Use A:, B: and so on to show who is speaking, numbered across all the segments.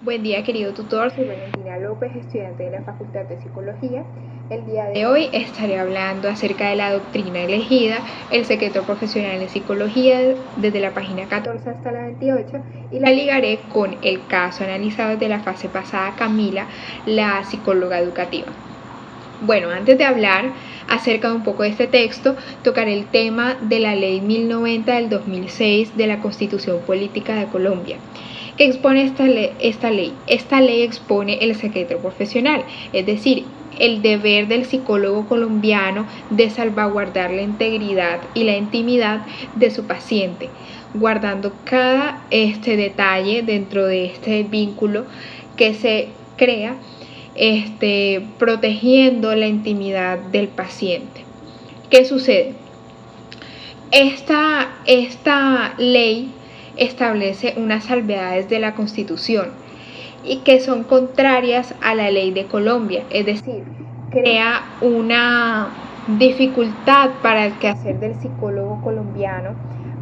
A: Buen día, querido tutor. Soy Valentina López, estudiante de la Facultad de Psicología. El día de hoy estaré hablando acerca de la doctrina elegida, el secreto profesional en psicología, desde la página 14 hasta la 28, y la ligaré con el caso analizado de la fase pasada, Camila, la psicóloga educativa. Bueno, antes de hablar acerca de un poco de este texto, tocaré el tema de la Ley 1090 del 2006 de la Constitución Política de Colombia. ¿Qué expone esta ley? Esta ley expone el secreto profesional, es decir, el deber del psicólogo colombiano de salvaguardar la integridad y la intimidad de su paciente, guardando cada detalle dentro de este vínculo que se crea, protegiendo la intimidad del paciente. ¿Qué sucede? Esta ley establece unas salvedades de la Constitución y que son contrarias a la ley de Colombia, es decir, crea una dificultad para el quehacer del psicólogo colombiano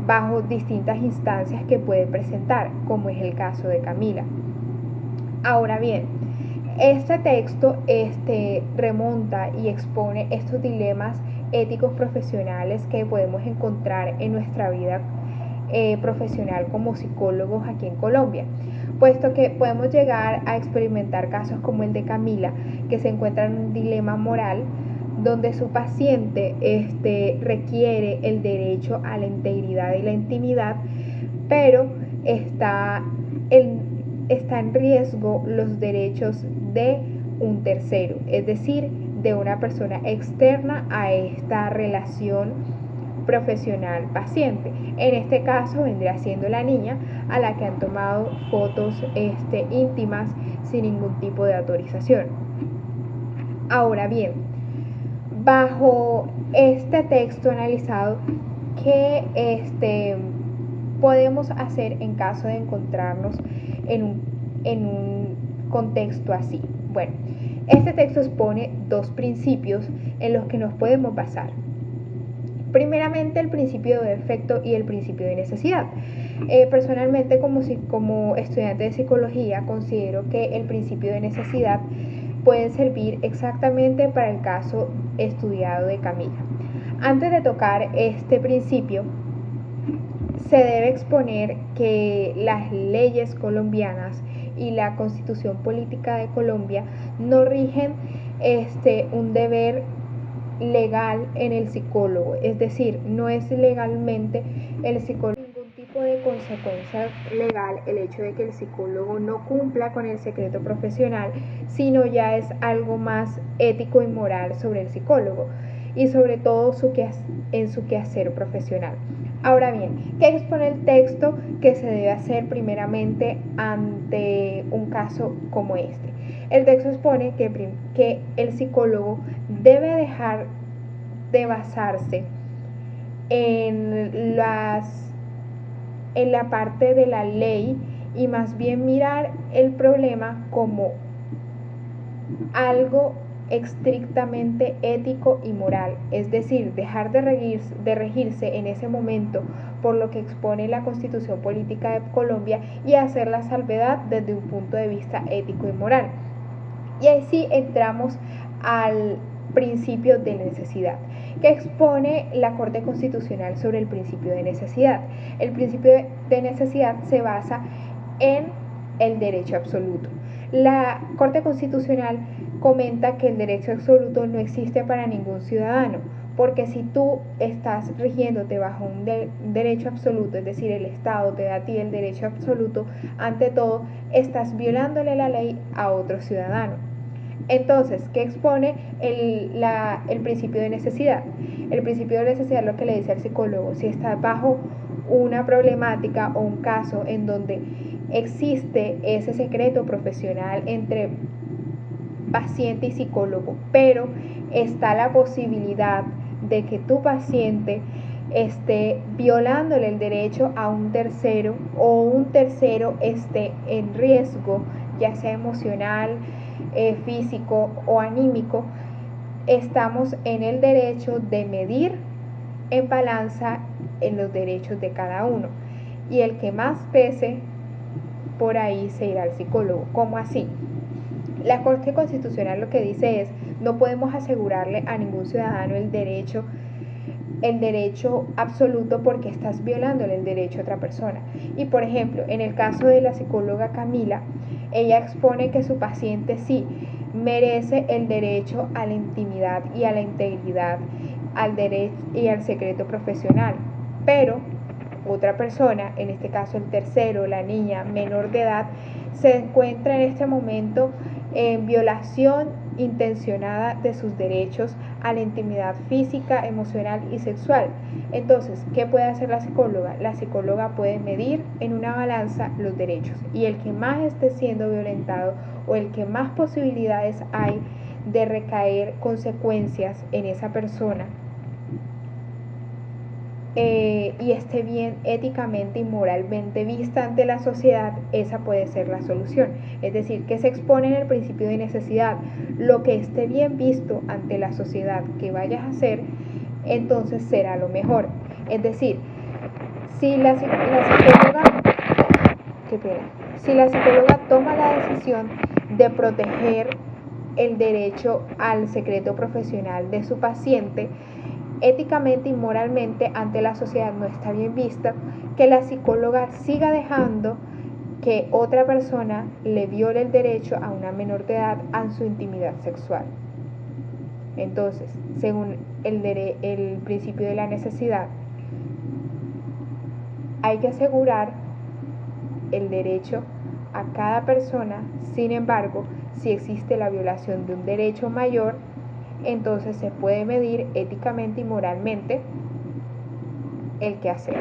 A: bajo distintas instancias que puede presentar, como es el caso de Camila. Ahora bien, este texto remonta y expone estos dilemas éticos profesionales que podemos encontrar en nuestra vida profesional como psicólogos aquí en Colombia, puesto que podemos llegar a experimentar casos como el de Camila, que se encuentra en un dilema moral donde su paciente requiere el derecho a la integridad y la intimidad, pero está en riesgo los derechos de un tercero, es decir, de una persona externa a esta relación profesional-paciente. En este caso vendría siendo la niña a la que han tomado fotos íntimas sin ningún tipo de autorización. Ahora bien, bajo este texto analizado, ¿qué podemos hacer en caso de encontrarnos en un contexto así? Bueno, este texto expone dos principios en los que nos podemos basar. Primeramente, el principio de efecto y el principio de necesidad. Personalmente, como estudiante de psicología, considero que el principio de necesidad puede servir exactamente para el caso estudiado de Camila. Antes de tocar este principio, se debe exponer que las leyes colombianas y la Constitución Política de Colombia no rigen un deber legal en el psicólogo, es decir, no es legalmente el psicólogo ningún tipo de consecuencia legal el hecho de que el psicólogo no cumpla con el secreto profesional, sino ya es algo más ético y moral sobre el psicólogo y sobre todo en su quehacer profesional. Ahora bien, ¿qué expone el texto que se debe hacer primeramente ante un caso como este? El texto expone que el psicólogo debe dejar de basarse en la parte de la ley y más bien mirar el problema como algo estrictamente ético y moral, es decir, dejar de regirse en ese momento por lo que expone la Constitución Política de Colombia y hacer la salvedad desde un punto de vista ético y moral. Y ahí sí entramos al principio de necesidad, que expone la Corte Constitucional sobre el principio de necesidad. El principio de necesidad se basa en el derecho absoluto. La Corte Constitucional comenta que el derecho absoluto no existe para ningún ciudadano, porque si tú estás rigiéndote bajo un derecho absoluto, es decir, el Estado te da a ti el derecho absoluto, ante todo estás violándole la ley a otro ciudadano. Entonces, ¿qué expone el principio de necesidad? El principio de necesidad es lo que le dice al psicólogo: si está bajo una problemática o un caso en donde existe ese secreto profesional entre paciente y psicólogo, pero está la posibilidad de que tu paciente esté violándole el derecho a un tercero o un tercero esté en riesgo, ya sea emocional, físico o anímico, estamos en el derecho de medir en balanza en los derechos de cada uno, y el que más pese por ahí se irá al psicólogo. ¿Cómo así? La Corte Constitucional lo que dice es, no podemos asegurarle a ningún ciudadano el derecho absoluto porque estás violándole el derecho a otra persona. Y por ejemplo, en el caso de la psicóloga Camila, ella expone que su paciente sí merece el derecho a la intimidad y a la integridad, al derecho y al secreto profesional, pero otra persona, en este caso el tercero, la niña menor de edad, se encuentra en este momento en violación intencionada de sus derechos a la intimidad física, emocional y sexual. Entonces, ¿qué puede hacer la psicóloga? La psicóloga puede medir en una balanza los derechos y el que más esté siendo violentado o el que más posibilidades hay de recaer consecuencias en esa persona y esté bien éticamente y moralmente vista ante la sociedad, esa puede ser la solución. Es decir, que se expone en el principio de necesidad. Lo que esté bien visto ante la sociedad que vayas a hacer, entonces será lo mejor. Es decir, si la psicóloga, si la psicóloga toma la decisión de proteger el derecho al secreto profesional de su paciente, éticamente y moralmente ante la sociedad no está bien vista que la psicóloga siga dejando que otra persona le viole el derecho a una menor de edad a su intimidad sexual. Entonces, según el principio de la necesidad, hay que asegurar el derecho a cada persona. Sin embargo, si existe la violación de un derecho mayor, entonces se puede medir éticamente y moralmente el que hacer.